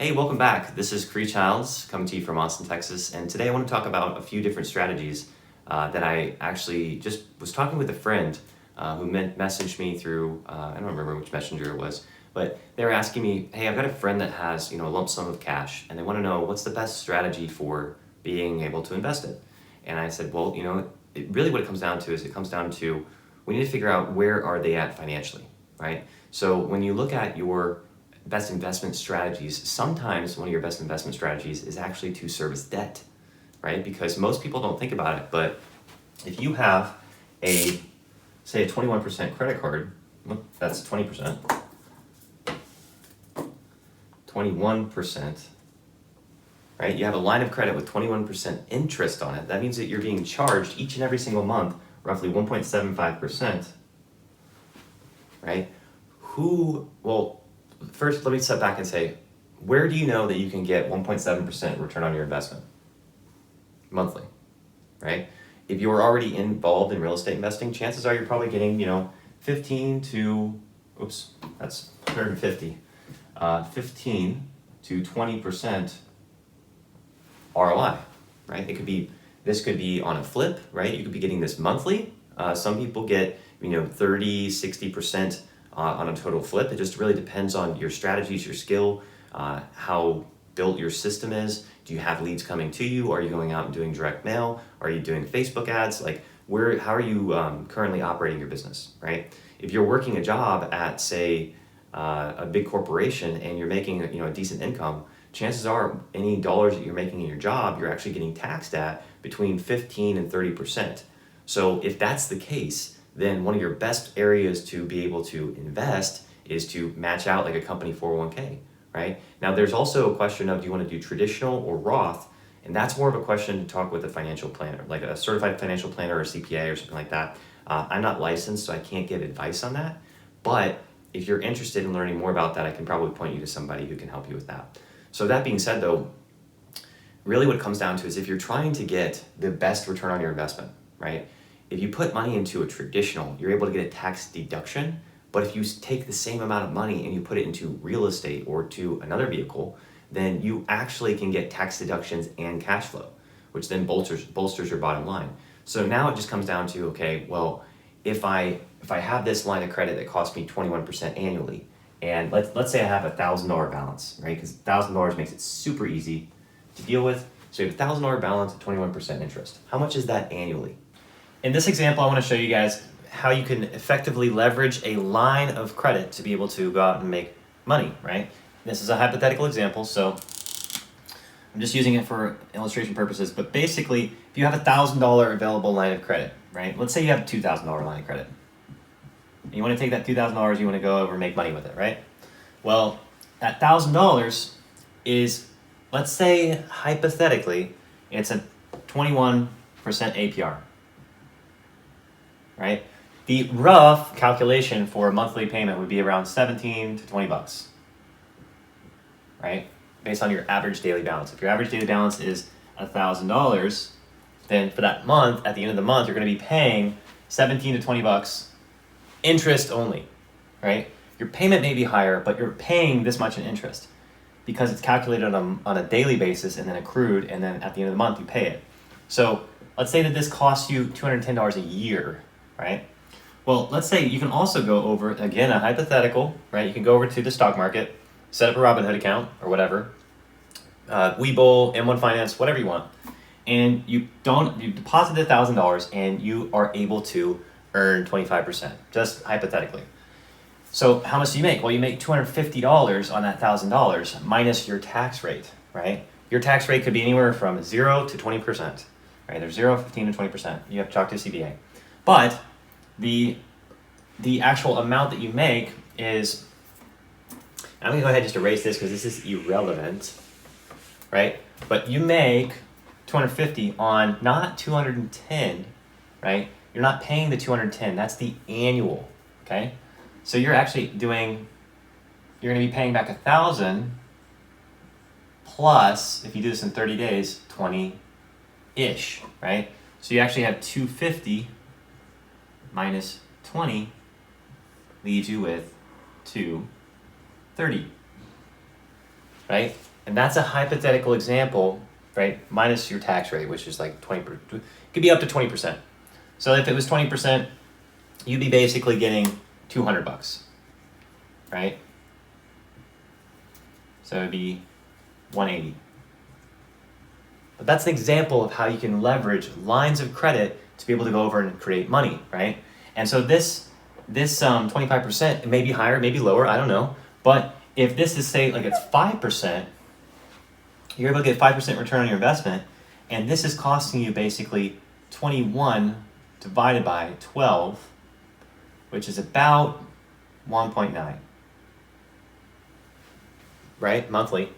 Hey, welcome back. This is Cree coming to you from Austin, Texas, and today I want to talk about a few different strategies that I actually just was talking with a friend who messaged me through, I don't remember which messenger it was, but they were asking me, hey, I've got a friend that has, a lump sum of cash, and they want to know what's the best strategy for being able to invest it. And I said, well, really what it comes down to is we need to figure out where are they at financially, right? So when you look at your best investment strategies, sometimes one of your best investment strategies is actually to service debt, right? Because most people don't think about it, but if you have say a 21% credit card, that's 20%, 21%, right? You have a line of credit with 21% interest on it. That means that you're being charged each and every single month, roughly 1.75%, right? First, let me step back and say, where do you know that you can get 1.7% return on your investment monthly, right? If you're already involved in real estate investing, chances are you're probably getting, 15 to 20% ROI, right? This could be on a flip, right? You could be getting this monthly. Some people get, 30, 60% on a total flip. It just really depends on your strategies, your skill, how built your system is. Do you have leads coming to you? Are you going out and doing direct mail? Are you doing Facebook ads? How are you currently operating your business, right? If you're working a job at, say, a big corporation and you're making a decent income, chances are any dollars that you're making in your job, you're actually getting taxed at between 15 and 30%. So if that's the case, then one of your best areas to be able to invest is to match out like a company 401k, right? Now there's also a question of, do you want to do traditional or Roth? And that's more of a question to talk with a financial planner, like a certified financial planner or CPA or something like that. I'm not licensed, so I can't give advice on that. But if you're interested in learning more about that, I can probably point you to somebody who can help you with that. So that being said though, really what it comes down to is if you're trying to get the best return on your investment, right? If you put money into a traditional, you're able to get a tax deduction. But if you take the same amount of money and you put it into real estate or to another vehicle, then you actually can get tax deductions and cash flow, which then bolsters your bottom line. So now it just comes down to, okay, well, if I have this line of credit that costs me 21% annually, and let's say I have a $1,000 balance, right? Because $1,000 makes it super easy to deal with. So you have a $1,000 balance at 21% interest. How much is that annually? In this example, I want to show you guys how you can effectively leverage a line of credit to be able to go out and make money, right? This is a hypothetical example, so I'm just using it for illustration purposes, but basically, if you have a $1,000 available line of credit, right? Let's say you have a $2,000 line of credit. And you want to take that $2,000, you want to go over and make money with it, right? Well, that $1,000 is, let's say, hypothetically, it's a 21% APR. Right? The rough calculation for a monthly payment would be around 17 to 20 bucks. Right? Based on your average daily balance. If your average daily balance is $1,000, then for that month, at the end of the month, you're going to be paying 17 to 20 bucks interest only. Right? Your payment may be higher, but you're paying this much in interest because it's calculated on a daily basis and then accrued, and then at the end of the month, you pay it. So let's say that this costs you $210 a year. Right? Well, let's say you can also go over, again, a hypothetical, right? You can go over to the stock market, set up a Robinhood account or whatever, Webull, M1 Finance, whatever you want, and you deposit $1,000 and you are able to earn 25%, just hypothetically. So how much do you make? Well, you make $250 on that $1,000 minus your tax rate, right? Your tax rate could be anywhere from 0 to 20%, right? There's 0, 15, and 20%. You have to talk to a CPA. But the actual amount that you make is, I'm going to go ahead and just erase this because this is irrelevant, right? But you make 250 on not 210, right? You're not paying the 210. That's the annual, okay? So you're actually you're going to be paying back 1,000 plus, if you do this in 30 days, 20-ish, right? So you actually have 250 minus 20 leaves you with 230, right? And that's a hypothetical example, right? Minus your tax rate, which is like 20%, it could be up to 20%. So if it was 20%, you'd be basically getting $200, right? So it'd be 180. But that's an example of how you can leverage lines of credit to be able to go over and create money, right? And so this 25%, it may be higher, maybe lower, I don't know. But if this is, say, like it's 5%, you're able to get 5% return on your investment, and this is costing you basically 21 divided by 12, which is about 1.9, right, monthly.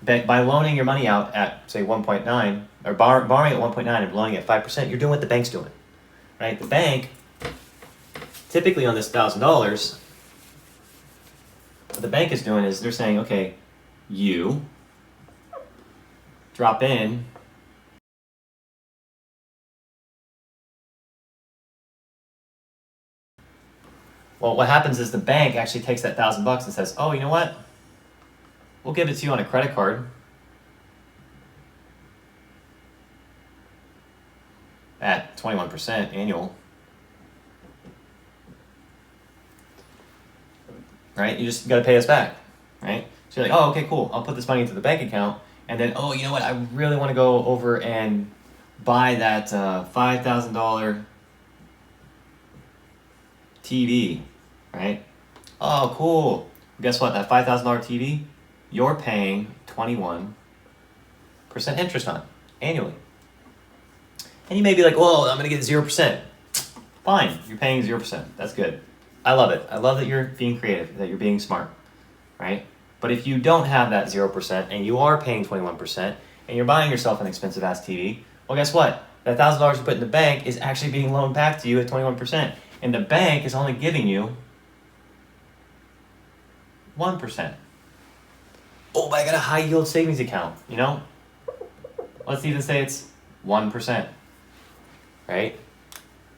By loaning your money out at, say, 1.9, or borrowing at 1.9 and loaning at 5%, you're doing what the bank's doing, right? The bank, typically on this $1,000, what the bank is doing is they're saying, okay, you drop in well, what happens is the bank actually takes that $1,000 and says, oh, you know what? We'll give it to you on a credit card at 21% annual. Right? You just got to pay us back, right? So you're like, oh, okay, cool. I'll put this money into the bank account, and then, oh, you know what? I really want to go over and buy that $5,000 TV, right? Oh, cool. Guess what? That $5,000 TV, you're paying 21% interest on annually. And you may be like, well, I'm going to get 0%. Fine, you're paying 0%. That's good. I love it. I love that you're being creative, that you're being smart, right? But if you don't have that 0% and you are paying 21% and you're buying yourself an expensive ass TV, well, guess what? That $1,000 you put in the bank is actually being loaned back to you at 21%. And the bank is only giving you 1%. Oh, but I got a high yield savings account, you know? Let's even say it's 1%, right?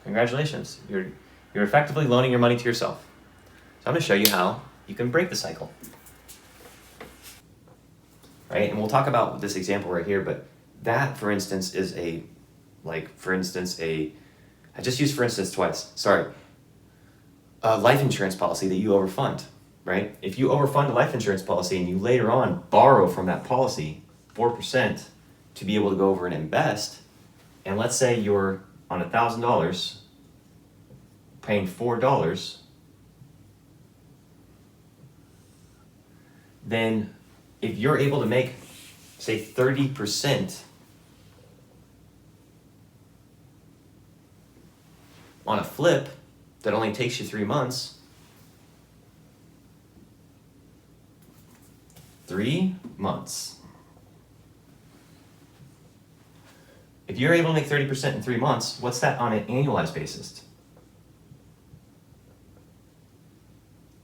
Congratulations. You're effectively loaning your money to yourself. So I'm going to show you how you can break the cycle. Right? And we'll talk about this example right here, but that, for instance, is I just used for instance twice. Sorry. A life insurance policy that you overfund, right? If you overfund a life insurance policy and you later on borrow from that policy 4% to be able to go over and invest, and let's say you're on $1,000 paying $4, then if you're able to make, say, 30% on a flip that only takes you 3 months, 3 months. If you're able to make 30% in 3 months, what's that on an annualized basis?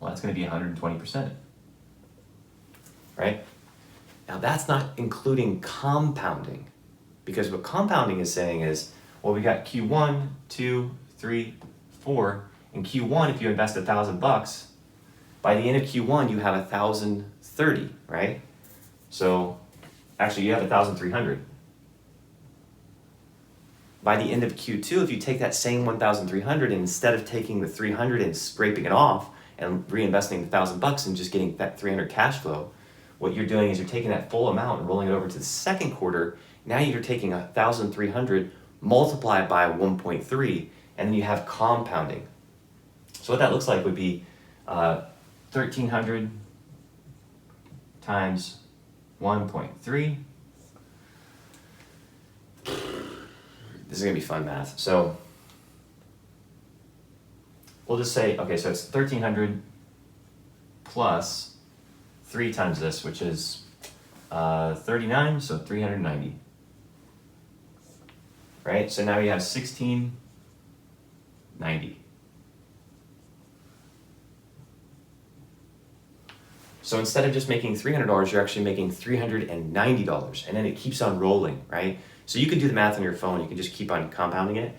Well, that's going to be 120%. Right? Now, that's not including compounding, because what compounding is saying is, well, we got Q1, 2, 3, 4. In Q1, if you invest $1,000, by the end of Q1, you have 1,030, right? So, actually, you have 1,300. By the end of Q2, if you take that same 1,300 and instead of taking the 300 and scraping it off and reinvesting the $1,000 and just getting that 300 cash flow, what you're doing is you're taking that full amount and rolling it over to the second quarter. Now you're taking 1,300 multiplied by 1.3, and then you have compounding. So what that looks like would be 1,300 times 1.3. This is going to be fun math. So we'll just say, okay, so it's 1,300 plus 3 times this, which is 39, so 390. Right? So now you have 1,690. So instead of just making $300, you're actually making $390, and then it keeps on rolling, right? So you can do the math on your phone, you can just keep on compounding it,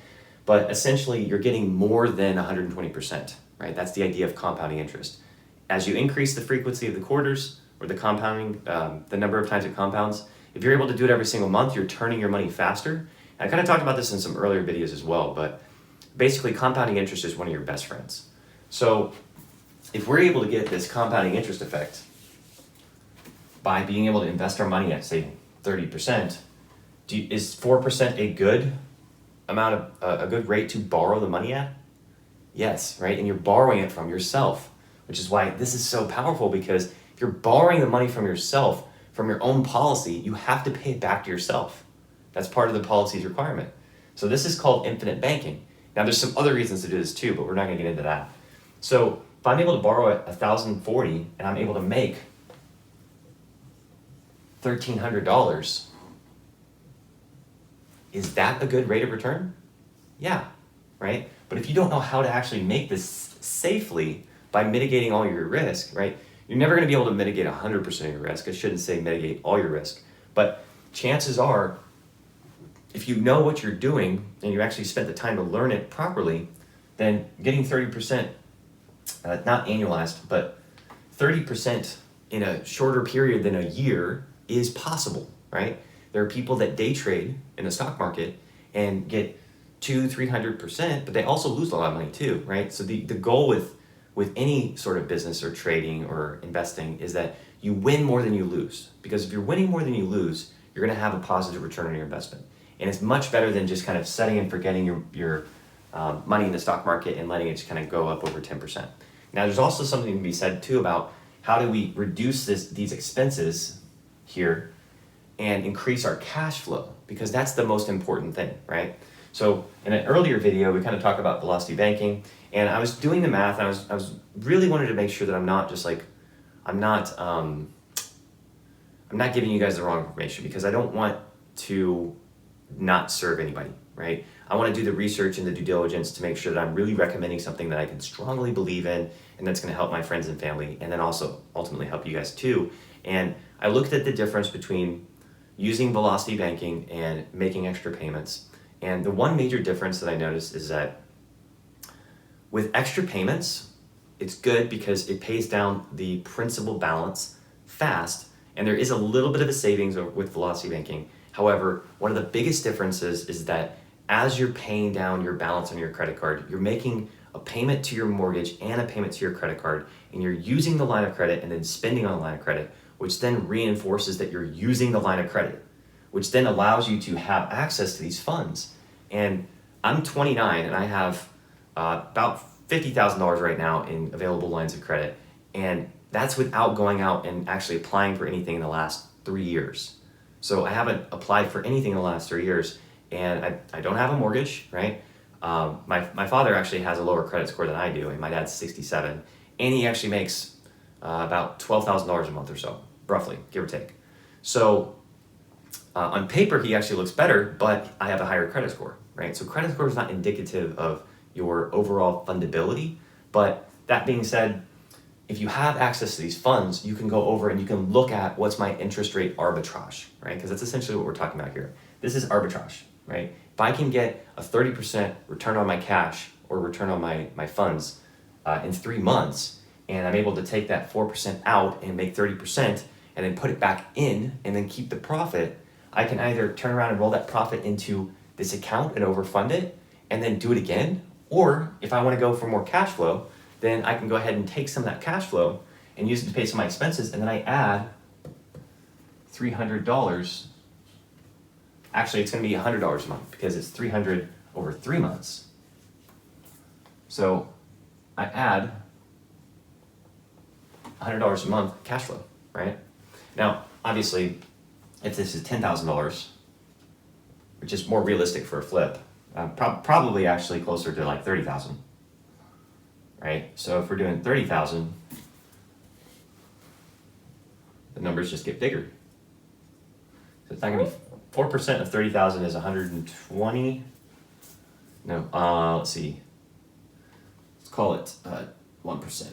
but essentially you're getting more than 120%, right? That's the idea of compounding interest. As you increase the frequency of the quarters, or the compounding, the number of times it compounds, if you're able to do it every single month, you're turning your money faster. And I kind of talked about this in some earlier videos as well, but basically compounding interest is one of your best friends. So if we're able to get this compounding interest effect by being able to invest our money at, say, 30%, is 4% a good amount of a good rate to borrow the money at? Yes, right? And you're borrowing it from yourself, which is why this is so powerful, because if you're borrowing the money from yourself, from your own policy, you have to pay it back to yourself. That's part of the policy's requirement. So this is called infinite banking. Now there's some other reasons to do this too, but we're not gonna get into that. So if I'm able to borrow at 1,040 and I'm able to make $1,300, is that a good rate of return? Yeah, right? But if you don't know how to actually make this safely by mitigating all your risk, right? You're never gonna be able to mitigate 100% of your risk. I shouldn't say mitigate all your risk, but chances are, if you know what you're doing and you actually spent the time to learn it properly, then getting 30%, not annualized, but 30% in a shorter period than a year is possible, right? There are people that day trade in the stock market and get 200-300%, but they also lose a lot of money too, right? So the goal with any sort of business or trading or investing is that you win more than you lose. Because if you're winning more than you lose, you're gonna have a positive return on your investment. And it's much better than just kind of setting and forgetting your money in the stock market and letting it just kind of go up over 10%. Now there's also something to be said too about how do we reduce these expenses here and increase our cash flow, because that's the most important thing, right? So in an earlier video, we kind of talked about velocity banking, and I was doing the math, and I was really wanted to make sure that I'm not just like, I'm not giving you guys the wrong information, because I don't want to not serve anybody, right? I want to do the research and the due diligence to make sure that I'm really recommending something that I can strongly believe in and that's going to help my friends and family, and then also ultimately help you guys too. And I looked at the difference between using velocity banking and making extra payments. And the one major difference that I noticed is that with extra payments, it's good because it pays down the principal balance fast, and there is a little bit of a savings with velocity banking. However, one of the biggest differences is that as you're paying down your balance on your credit card, you're making a payment to your mortgage and a payment to your credit card, and you're using the line of credit and then spending on the line of credit, which then reinforces that you're using the line of credit, which then allows you to have access to these funds. And I'm 29 and I have about $50,000 right now in available lines of credit. And that's without going out and actually applying for anything in the last 3 years. So I haven't applied for anything in the last 3 years, and I don't have a mortgage, right? My father actually has a lower credit score than I do, and my dad's 67, and he actually makes about $12,000 a month or so, roughly, give or take. So on paper, he actually looks better, but I have a higher credit score, right? So credit score is not indicative of your overall fundability, but that being said, if you have access to these funds, you can go over and you can look at what's my interest rate arbitrage, right? Because that's essentially what we're talking about here. This is arbitrage, right? If I can get a 30% return on my cash or return on my funds in 3 months, and I'm able to take that 4% out and make 30% and then put it back in and then keep the profit, I can either turn around and roll that profit into this account and overfund it and then do it again. Or if I want to go for more cash flow, then I can go ahead and take some of that cash flow and use it to pay some of my expenses, and then I add $300. Actually, it's going to be $100 a month because it's 300 over 3 months. So I add $100 a month cash flow, right? Now, obviously, if this is $10,000, which is more realistic for a flip, probably actually closer to like 30,000. Right? So if we're doing 30,000, the numbers just get bigger. So it's not gonna be 4% of 30,000 is 120. No, let's see. Let's call it 1%.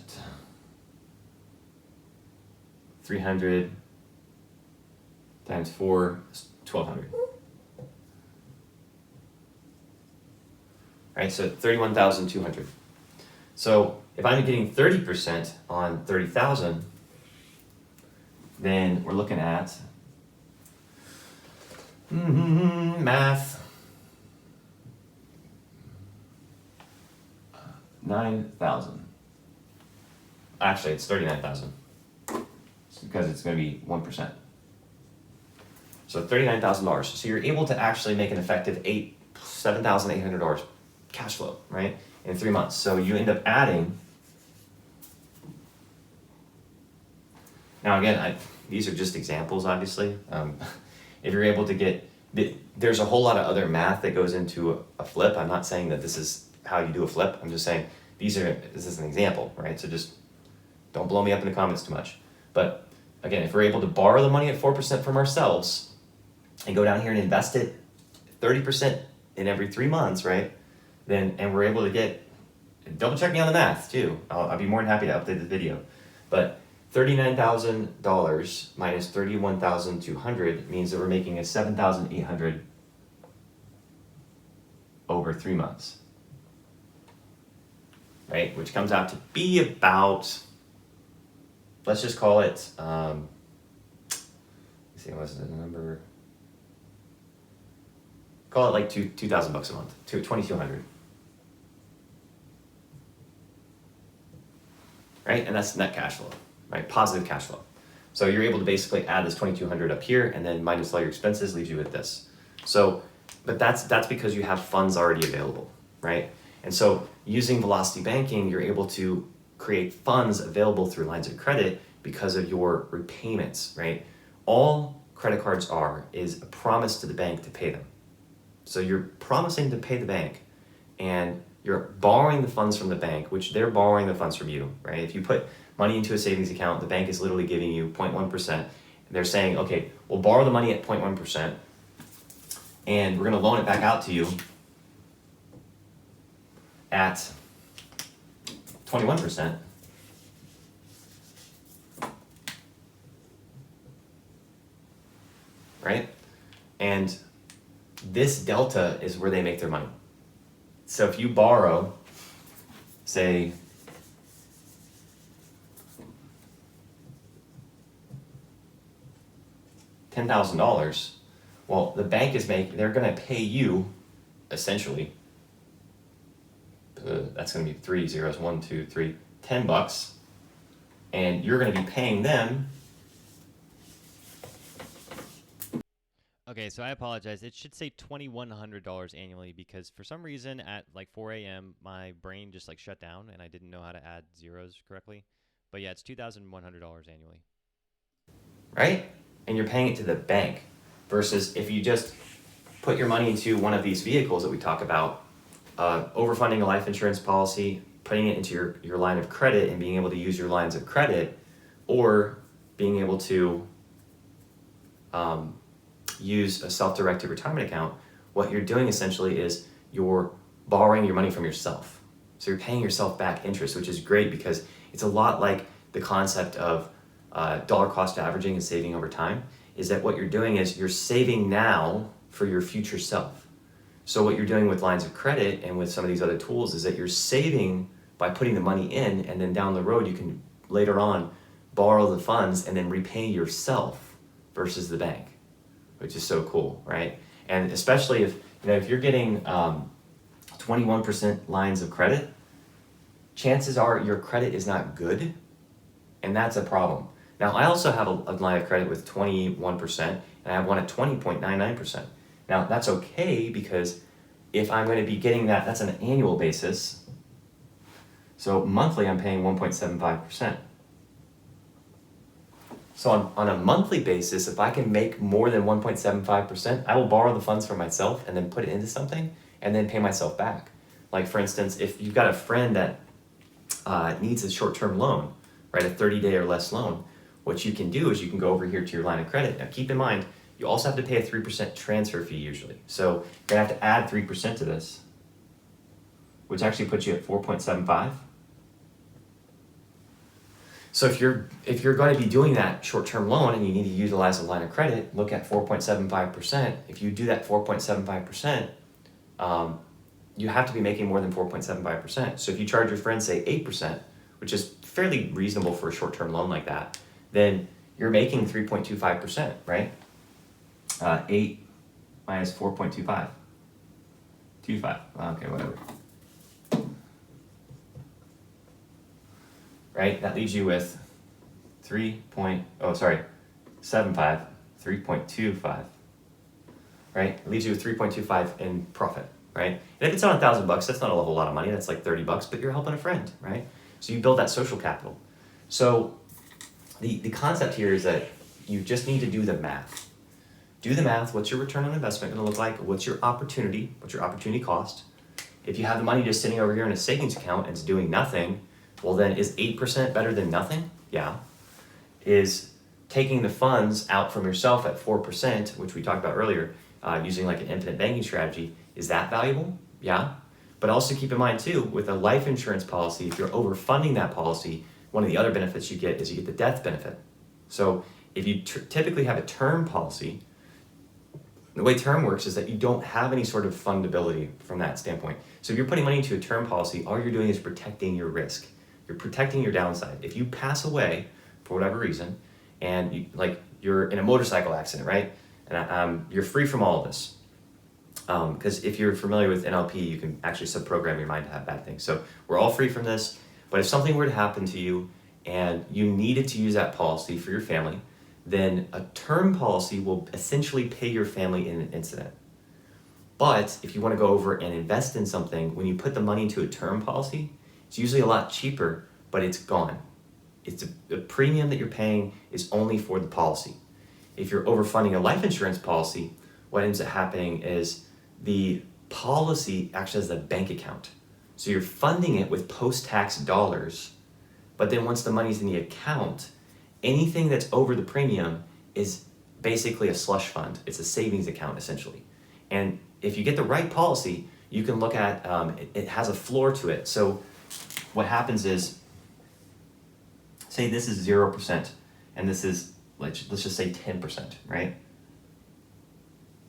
300 times 4 is 1,200. Right? So 31,200. So if I'm getting 30% on 30,000, then we're looking at math. 9,000. Actually, it's 39,000 because it's going to be 1%. So $39,000. So you're able to actually make an effective $7,800 cash flow, right, in 3 months. So you end up adding. Now again, these are just examples, obviously. If you're able to get, there's a whole lot of other math that goes into a flip. I'm not saying that this is how you do a flip. I'm just saying this is an example, right? So just don't blow me up in the comments too much. But again, if we're able to borrow the money at 4% from ourselves and go down here and invest it 30% in every 3 months, right? And we're able to get, double check me on the math too. I'll be more than happy to update the video. But $39,000 minus 31,200 means that we're making a 7,800 over 3 months, right? Which comes out to be about, let's just call it, let's see, what's the number? Call it like $2,000 a month, 2,200. Right, and that's net cash flow, right? Positive cash flow. So you're able to basically add this 2,200 up here and then minus all your expenses leaves you with this. So, but that's because you have funds already available, right? And so using velocity banking, you're able to create funds available through lines of credit because of your repayments, right? All credit cards is a promise to the bank to pay them. So you're promising to pay the bank and you're borrowing the funds from the bank, which they're borrowing the funds from you, right? If you put money into a savings account, the bank is literally giving you 0.1%. They're saying, okay, we'll borrow the money at 0.1% and we're gonna loan it back out to you at 21%. Right? And this delta is where they make their money. So if you borrow, say, $10,000, well, the bank they're gonna pay you, essentially, that's gonna be 3 zeros, 1, 2, 3, $10, and you're gonna be paying them. Okay, so I apologize. It should say $2,100 annually because for some reason at like 4 a.m. my brain just like shut down and I didn't know how to add zeros correctly. But yeah, it's $2,100 annually. Right? And you're paying it to the bank versus if you just put your money into one of these vehicles that we talk about, overfunding a life insurance policy, putting it into your line of credit and being able to use your lines of credit, or being able to use a self-directed retirement account, what you're doing essentially is you're borrowing your money from yourself. So you're paying yourself back interest, which is great because it's a lot like the concept of dollar cost averaging and saving over time, is that what you're doing is you're saving now for your future self. So what you're doing with lines of credit and with some of these other tools is that you're saving by putting the money in, and then down the road you can later on borrow the funds and then repay yourself versus the bank, which is so cool, right? And especially if you're getting 21% lines of credit, chances are your credit is not good, and that's a problem. Now, I also have a line of credit with 21%, and I have one at 20.99%. Now, that's okay because if I'm going to be getting that's on an annual basis. So monthly, I'm paying 1.75%. So on a monthly basis, if I can make more than 1.75%, I will borrow the funds for myself and then put it into something and then pay myself back. Like for instance, if you've got a friend that needs a short-term loan, right, a 30-day or less loan, what you can do is you can go over here to your line of credit. Now keep in mind, you also have to pay a 3% transfer fee usually. So you're gonna have to add 3% to this, which actually puts you at 4.75. So if you're going to be doing that short-term loan and you need to utilize a line of credit, look at 4.75%. If you do that 4.75%, you have to be making more than 4.75%. So if you charge your friend, say 8%, which is fairly reasonable for a short-term loan like that, then you're making 3.25%, right? 8 minus 4.25. 25. Okay, whatever. Right? That leaves you with 3.25, 3.25. Right? It leaves you with 3.25 in profit, right? And if it's on $1,000, that's not a whole lot of money. That's like $30, but you're helping a friend, right? So you build that social capital. So the concept here is that you just need to do the math. Do the math. What's your return on investment going to look like? What's your opportunity? What's your opportunity cost? If you have the money just sitting over here in a savings account and it's doing nothing, well then is 8% better than nothing? Yeah. Is taking the funds out from yourself at 4%, which we talked about earlier, using like an infinite banking strategy, is that valuable? Yeah. But also keep in mind too, with a life insurance policy, if you're overfunding that policy, one of the other benefits you get is you get the death benefit. So if you typically have a term policy, the way term works is that you don't have any sort of fundability from that standpoint. So if you're putting money into a term policy, all you're doing is protecting your risk. You're protecting your downside. If you pass away for whatever reason, and you're in a motorcycle accident, right? And you're free from all of this. Because if you're familiar with NLP, you can actually subprogram your mind to have bad things. So we're all free from this. But if something were to happen to you and you needed to use that policy for your family, then a term policy will essentially pay your family in an incident. But if you want to go over and invest in something, when you put the money into a term policy, it's usually a lot cheaper, but it's gone. It's a premium that you're paying is only for the policy. If you're overfunding a life insurance policy, what ends up happening is the policy acts as a bank account. So you're funding it with post-tax dollars, but then once the money's in the account, anything that's over the premium is basically a slush fund. It's a savings account, essentially. And if you get the right policy, you can look at, it has a floor to it. So what happens is, say this is 0%, and this is, let's just say 10%, right?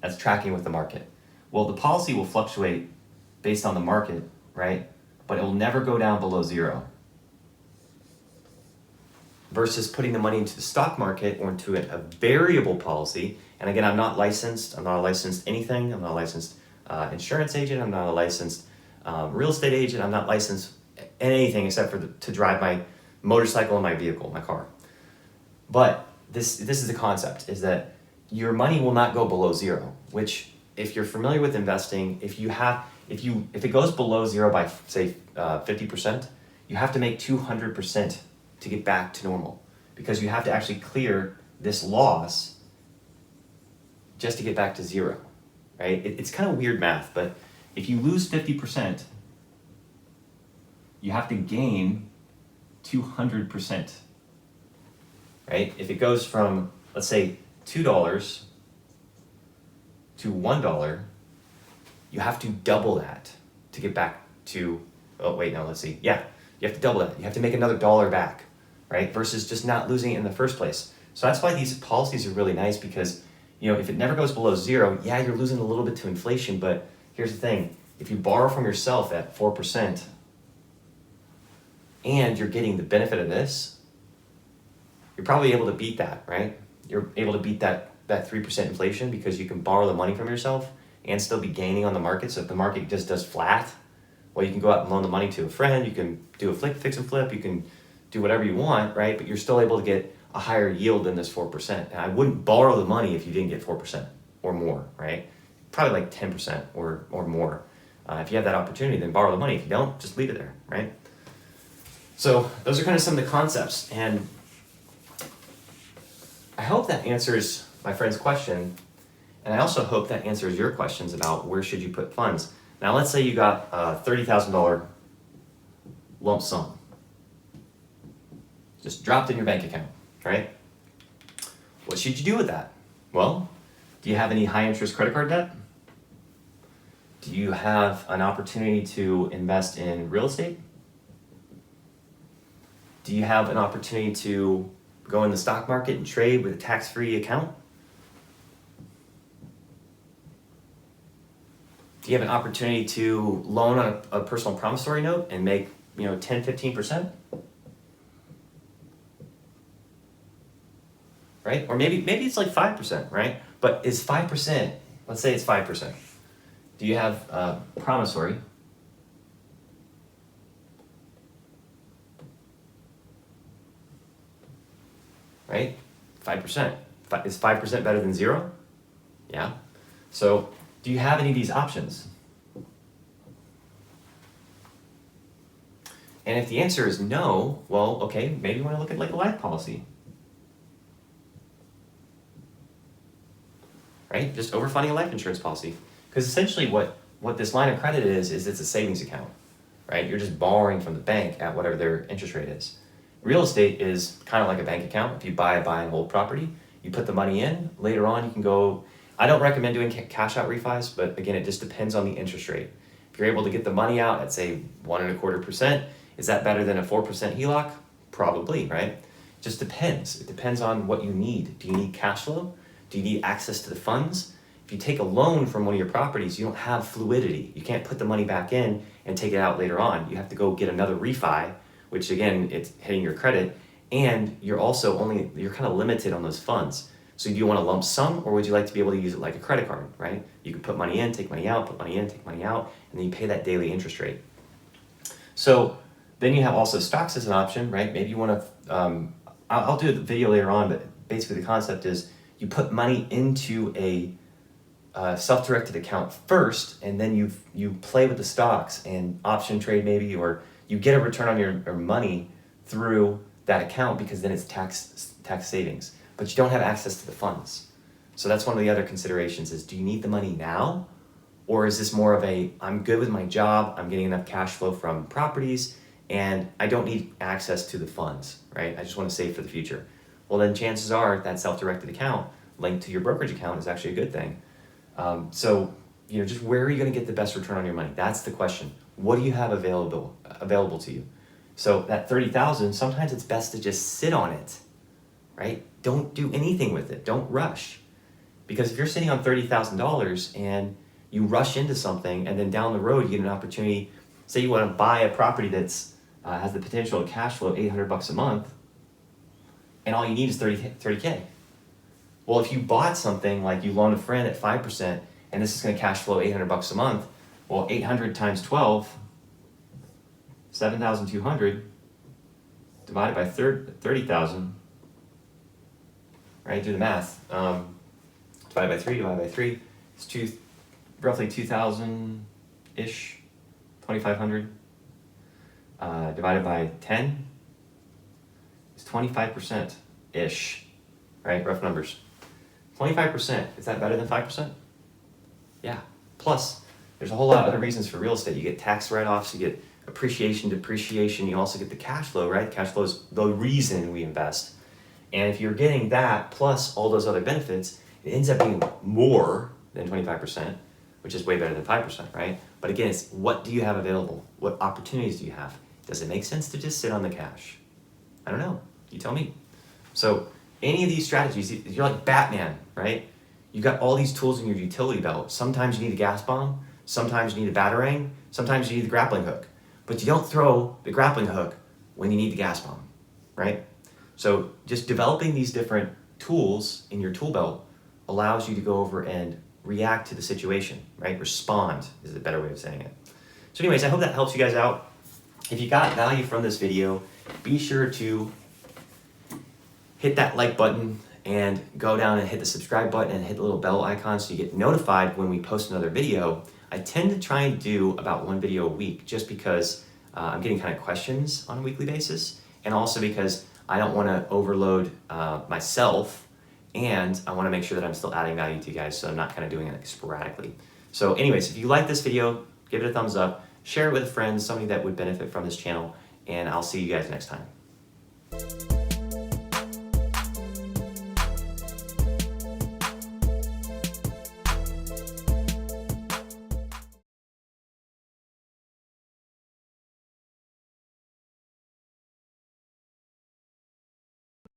That's tracking with the market. Well, the policy will fluctuate based on the market, right? But it will never go down below 0. Versus putting the money into the stock market or into a variable policy. And again, I'm not licensed. I'm not a licensed anything. I'm not a licensed insurance agent. I'm not a licensed real estate agent. I'm not licensed in anything except for to drive my motorcycle and my vehicle, my car. But this is the concept, is that your money will not go below 0, which if you're familiar with investing, if it goes below 0 by say 50%, you have to make 200% to get back to normal, because you have to actually clear this loss just to get back to 0, right? It's kind of weird math, but if you lose 50%, you have to gain 200%, right? If it goes from, let's say, $2 to $1, you have to double that to get back to, you have to double that. You have to make another dollar back, right? Versus just not losing it in the first place. So that's why these policies are really nice, because, if it never goes below 0, yeah, you're losing a little bit to inflation, but here's the thing. If you borrow from yourself at 4% and you're getting the benefit of this, you're probably able to beat that, right? You're able to beat that 3% inflation because you can borrow the money from yourself and still be gaining on the market. So if the market just does flat, well, you can go out and loan the money to a friend, you can do a fix and flip, you can do whatever you want, right? But you're still able to get a higher yield than this 4%. And I wouldn't borrow the money if you didn't get 4% or more, right? Probably like 10% or more. If you have that opportunity, then borrow the money. If you don't, just leave it there, right? So those are kind of some of the concepts. And I hope that answers my friend's question. And I also hope that answers your questions about where should you put funds. Now, let's say you got a $30,000 lump sum. Just dropped in your bank account, right? What should you do with that? Well, do you have any high interest credit card debt? Do you have an opportunity to invest in real estate? Do you have an opportunity to go in the stock market and trade with a tax-free account? Do you have an opportunity to loan on a personal promissory note and make 10, 15%? right? Or maybe it's like 5%, right? But is 5%, let's say it's 5%. Do you have promissory? Right? 5%. Is 5% better than 0? Yeah. So do you have any of these options? And if the answer is no, well, okay, maybe you want to look at like a life policy. Right? Just overfunding a life insurance policy. Because essentially what this line of credit is it's a savings account, right? You're just borrowing from the bank at whatever their interest rate is. Real estate is kind of like a bank account. If you buy and hold property, you put the money in, later on you can go, I don't recommend doing cash out refis, but again, it just depends on the interest rate. If you're able to get the money out at say 1.25%, is that better than a 4% HELOC? Probably, right? It just depends. It depends on what you need. Do you need cash flow? Do you need access to the funds? If you take a loan from one of your properties, you don't have fluidity. You can't put the money back in and take it out later on. You have to go get another refi, which again, it's hitting your credit, and you're kind of limited on those funds. So do you want a lump sum, or would you like to be able to use it like a credit card, right? You can put money in, take money out, put money in, take money out, and then you pay that daily interest rate. So then you have also stocks as an option, right? Maybe you want to, I'll do the video later on, but basically the concept is you put money into a self-directed account first, and then you play with the stocks and option trade maybe, or you get a return on your money through that account because then it's tax savings, but you don't have access to the funds. So that's one of the other considerations is, do you need the money now? Or is this more of I'm good with my job, I'm getting enough cash flow from properties, and I don't need access to the funds, right? I just want to save for the future. Well, then chances are that self-directed account linked to your brokerage account is actually a good thing. So, just where are you going to get the best return on your money? That's the question. What do you have available to you? So that $30,000, sometimes it's best to just sit on it, right? Don't do anything with it. Don't rush. Because if you're sitting on $30,000 and you rush into something and then down the road you get an opportunity, say you want to buy a property that's has the potential of cash flow $800 a month, and all you need is 30K. Well, if you bought something like you loaned a friend at 5% and this is going to cash flow $800 a month, well, 800 times 12, 7,200 divided by 30,000, right? Do the math. Divided by 3, it's roughly 2,000-ish, 2,500. Divided by 10 is 25%-ish, right? Rough numbers. 25%, is that better than 5%? Yeah. Plus, there's a whole lot of other reasons for real estate. You get tax write-offs, you get appreciation, depreciation, you also get the cash flow, right? Cash flow is the reason we invest. And if you're getting that plus all those other benefits, it ends up being more than 25%, which is way better than 5%, right? But again, it's what do you have available? What opportunities do you have? Does it make sense to just sit on the cash? I don't know. You tell me. So any of these strategies, you're like Batman, right? You got all these tools in your utility belt. Sometimes you need a gas bomb. Sometimes you need a batarang. Sometimes you need the grappling hook. But you don't throw the grappling hook when you need the gas bomb, right? So just developing these different tools in your tool belt allows you to go over and react to the situation, right? Respond is a better way of saying it. So anyways, I hope that helps you guys out. If you got value from this video, be sure to hit that like button and go down and hit the subscribe button and hit the little bell icon so you get notified when we post another video. I tend to try and do about one video a week just because I'm getting kind of questions on a weekly basis, and also because I don't want to overload myself, and I want to make sure that I'm still adding value to you guys, so I'm not kind of doing it sporadically. So anyways, if you like this video, give it a thumbs up, share it with a friend, somebody that would benefit from this channel, and I'll see you guys next time.